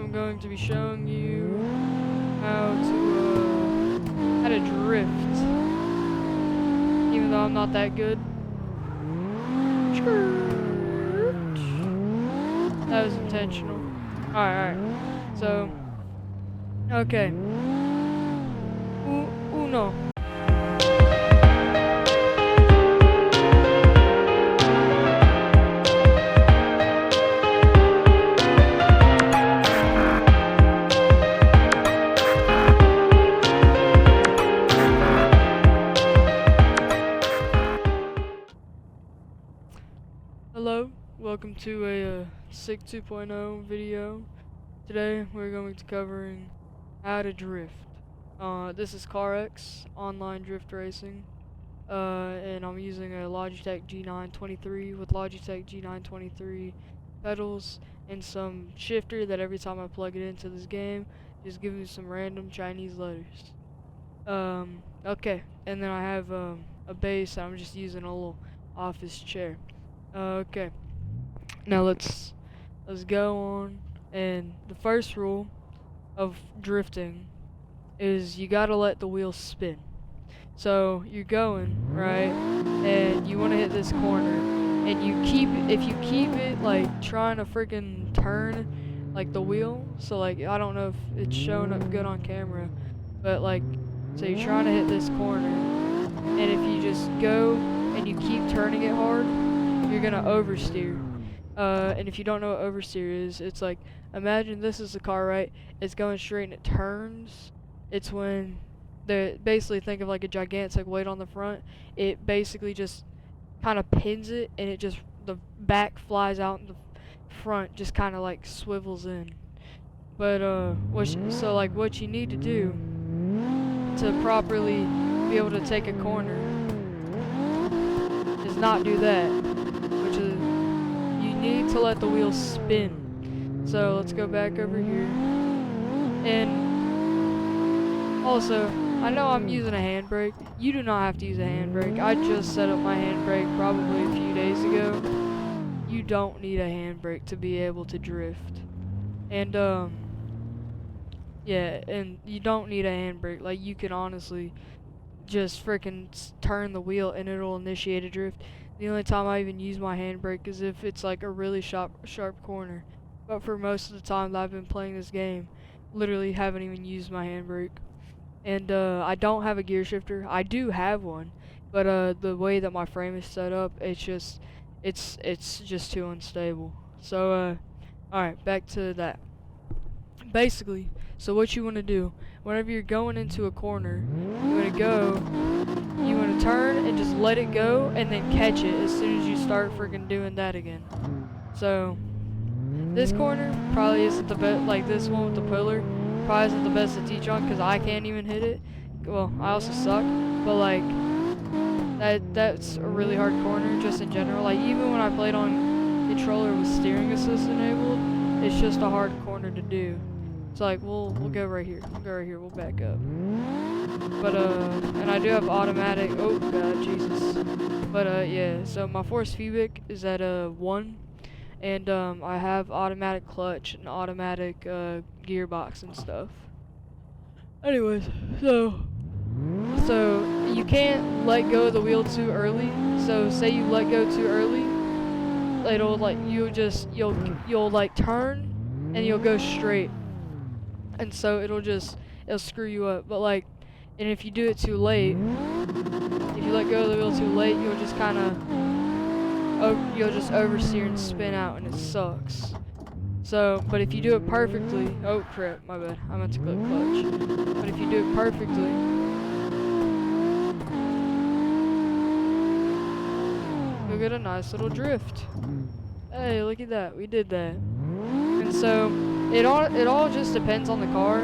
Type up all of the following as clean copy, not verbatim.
I'm going to be showing you how to drift, even though I'm not that good. That was intentional. Alright. So, okay. Uno. Hello, welcome to a SIG 2.0 video. Today we're going to be covering how to drift. This is CarX, online drift racing, and I'm using a Logitech G923 with Logitech G923 pedals and some shifter that every time I plug it into this game, just gives me some random Chinese letters. Okay, and then I have a base. I'm just using a little office chair. Okay, now let's go on. And the first rule of drifting is you gotta let the wheels spin. So you're going right, and you want to hit this corner, and if you keep it like trying to freaking turn like the wheel. So like I don't know if it's showing up good on camera, but like so you're trying to hit this corner, and if you just go and you keep turning it hard, you're gonna oversteer. And if you don't know what oversteer is, it's like, imagine this is the car, right? It's going straight and it turns. It's when basically think of like a gigantic weight on the front. It basically just kind of pins it, and it just, the back flies out and the front just kind of like swivels in. But what you need to do to properly be able to take a corner is not do that, which is you need to let the wheels spin. So let's go back over here. And also, I know I'm using a handbrake. You do not have to use a handbrake. I just set up my handbrake probably a few days ago. You don't need a handbrake to be able to drift. And yeah, and you don't need a handbrake. Like, you can honestly just freaking turn the wheel and it'll initiate a drift. The only time I even use my handbrake is if it's like a really sharp corner. But for most of the time that I've been playing this game, literally haven't even used my handbrake. And I don't have a gear shifter. I do have one, but the way that my frame is set up, it's just too unstable. So alright, back to that. Basically, so what you want to do, whenever you're going into a corner, you want to turn and just let it go, and then catch it as soon as you start freaking doing that again. So, this corner probably isn't the best, like this one with the pillar, probably isn't the best to teach on, because I can't even hit it. Well, I also suck, but like, that's a really hard corner, just in general. Like, even when I played on controller with steering assist enabled, it's just a hard corner to do. It's like, we'll go right here. We'll back up. But, and I do have automatic, oh god, Jesus. But, yeah, so my force feedback is at, 1. And, I have automatic clutch and automatic, gearbox and stuff. Anyways, so you can't let go of the wheel too early. So, say you let go too early, it'll, like, you'll, like, turn, and you'll go straight. And so it'll screw you up. But like, and if you do it too late, if you let go of the wheel too late, you'll just just oversteer and spin out, and it sucks. So, but if you do it perfectly, oh crap, my bad, I meant to click clutch. But if you do it perfectly, you'll get a nice little drift. Hey, look at that, we did that. And so, it all just depends on the car.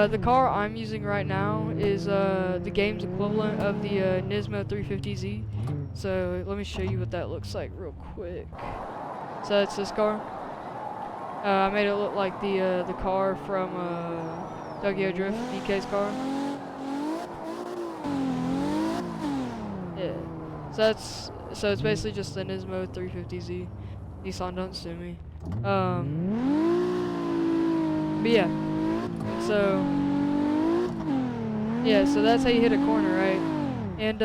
The car I'm using right now is the game's equivalent of the Nismo 350Z. So let me show you what that looks like real quick. So it's this car. I made it look like the car from Tokyo Drift, DK's car. Yeah. So it's basically just the Nismo 350Z. Nissan, don't sue me. But yeah, so yeah, so that's how you hit a corner, right? And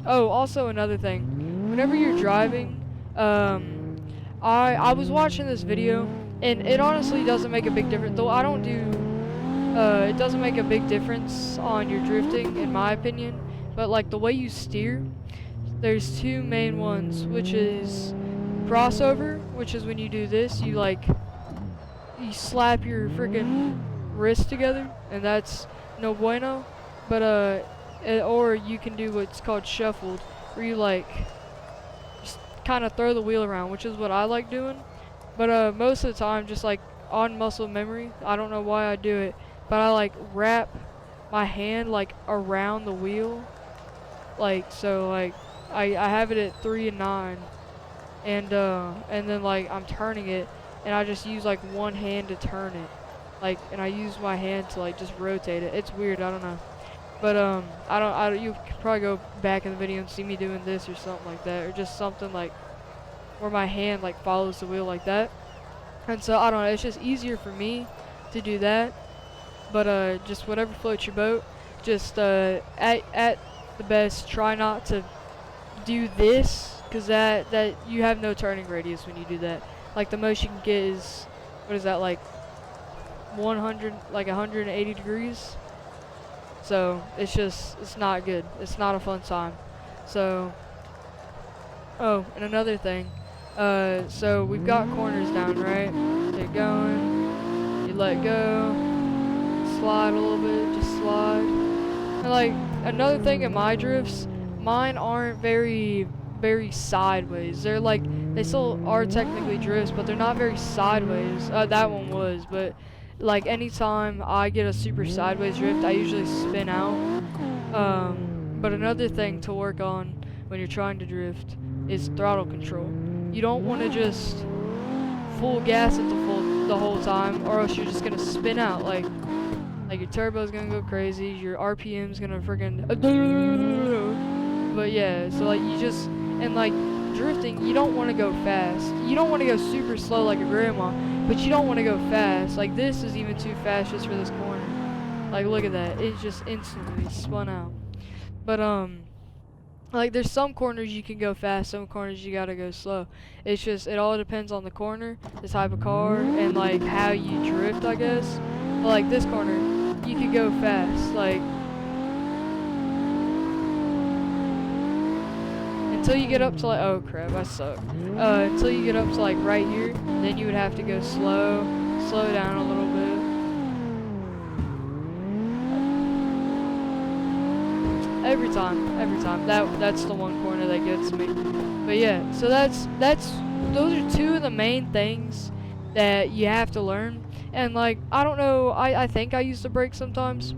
oh, also another thing, whenever you're driving, I was watching this video, and it honestly doesn't make a big difference. Though I don't do, it doesn't make a big difference on your drifting, in my opinion. But like the way you steer, there's two main ones, which is crossover, which is when you do this, you slap your freaking wrist together, and that's no bueno. But or you can do what's called shuffled, where you like just kind of throw the wheel around, which is what I like doing. But most of the time, just like on muscle memory, I don't know why I do it, but I like wrap my hand like around the wheel, like so like I have it at 3 and 9, and then like I'm turning it, and I just use like one hand to turn it, like, and I use my hand to like just rotate it. It's weird, I don't know. But I don't. You could probably go back in the video and see me doing this or something like that, or just something like where my hand like follows the wheel like that. And so I don't know. It's just easier for me to do that. But just whatever floats your boat. Just at the best, try not to do this, because that you have no turning radius when you do that. Like the most you can get is, what is that, like 100, like 180 degrees. So it's not good. It's not a fun time. So, oh, and another thing. So we've got corners down, right? They're going. You let go. Slide a little bit. Just slide. And like another thing in my drifts, mine aren't very sideways. They're like, they still are technically drifts, but they're not very sideways. That one was, but like anytime I get a super sideways drift, I usually spin out. But another thing to work on when you're trying to drift is throttle control. You don't want to just full gas it the whole time, or else you're just gonna spin out. Like your turbo's gonna go crazy, your RPM's gonna freaking. But yeah, so like you just, and like drifting, you don't want to go fast. You don't want to go super slow like a grandma, but you don't want to go fast. Like this is even too fast just for this corner. Like look at that, it just instantly spun out. But like there's some corners you can go fast, some corners you gotta go slow. It's just, it all depends on the corner, the type of car, and like how you drift, I guess. But like this corner, you can go fast, like until you get up to like, oh crap, I suck. Until you get up to like right here, then you would have to go slow down a little bit. Every time. That's the one corner that gets me. But yeah, so those are two of the main things that you have to learn. And like, I don't know, I think I used to brake sometimes,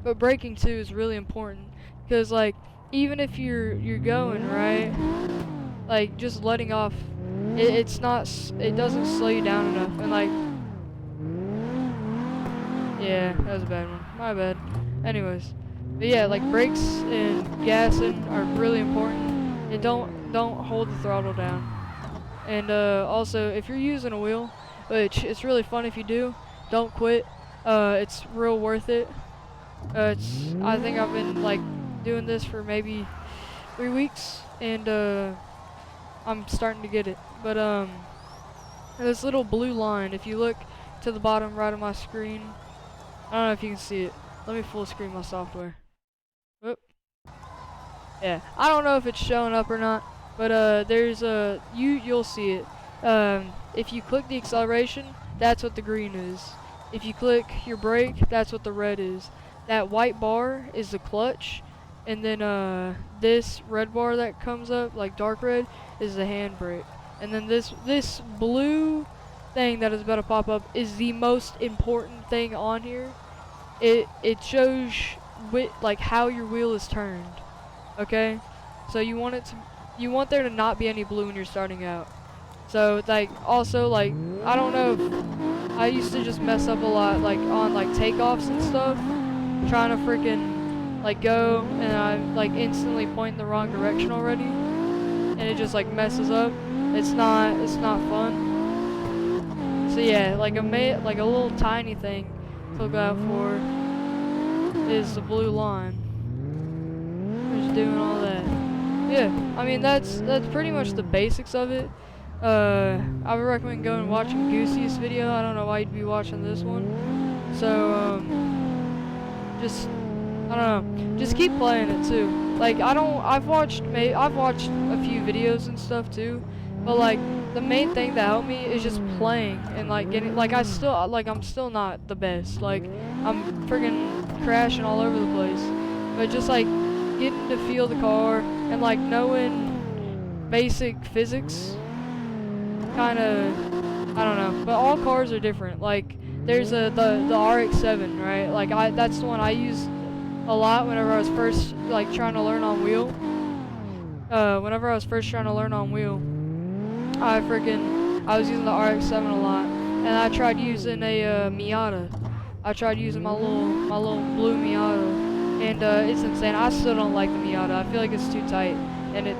but braking too is really important, because like even if you're going right, like just letting off, it doesn't slow you down enough. And like, yeah, that was a bad one, my bad. Anyways, but yeah, like brakes and gassing are really important, and don't hold the throttle down. And also, if you're using a wheel, which it's really fun if you do, don't quit. It's real worth it. I think I've been like doing this for maybe 3 weeks, and I'm starting to get it. But this little blue line, if you look to the bottom right of my screen, I don't know if you can see it. Let me full screen my software. Whoop. Yeah, I don't know if it's showing up or not, but there's you'll see it. If you click the acceleration, that's what the green is. If you click your brake, that's what the red is. That white bar is the clutch, and then this red bar that comes up, like dark red, is the handbrake. And then this blue thing that is about to pop up is the most important thing on here. It shows like how your wheel is turned. Okay, so you want there to not be any blue when you're starting out. So like also, like I don't know if I used to just mess up a lot, like on like takeoffs and stuff, trying to freaking like go, and I'm like instantly pointing the wrong direction already, and it just like messes up. It's not fun. So yeah, like like a little tiny thing to look out for is the blue line. Just doing all that. Yeah, I mean that's pretty much the basics of it. I would recommend going and watching Goosey's video. I don't know why you'd be watching this one. So just I don't know, just keep playing it too. Like I've watched a few videos and stuff too, but like the main thing that helped me is just playing and like getting like I'm still not the best. Like I'm freaking crashing all over the place, but just like getting to feel the car and like knowing basic physics, kind of I don't know. But all cars are different. Like there's the RX-7, right? Like that's the one I use a lot whenever I was first like trying to learn on wheel. Whenever I was first trying to learn on wheel, I was using the RX-7 a lot, and I tried using a Miata. I tried using my little blue Miata, and it's insane. I still don't like the Miata. I feel like it's too tight, and it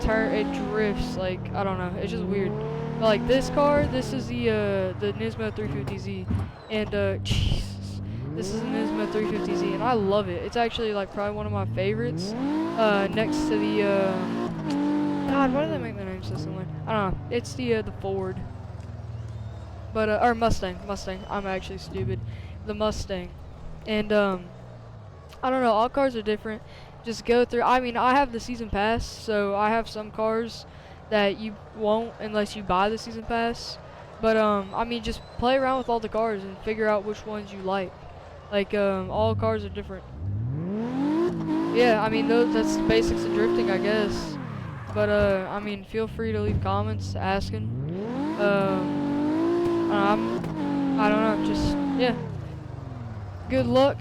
drifts like I don't know. It's just weird. But like this car, this is the Nismo 350Z, and jeez. This is an Nismo 350Z, and I love it. It's actually like probably one of my favorites. Next to the God, why did they make the name so similar? I don't know. It's the Ford, but or Mustang. I'm actually stupid. The Mustang, and I don't know. All cars are different. Just go through. I mean, I have the season pass, so I have some cars that you won't unless you buy the season pass. But I mean, just play around with all the cars and figure out which ones you like. Like, all cars are different. Yeah, I mean, that's the basics of drifting, I guess. But, I mean, feel free to leave comments asking. I don't know, just, yeah. Good luck,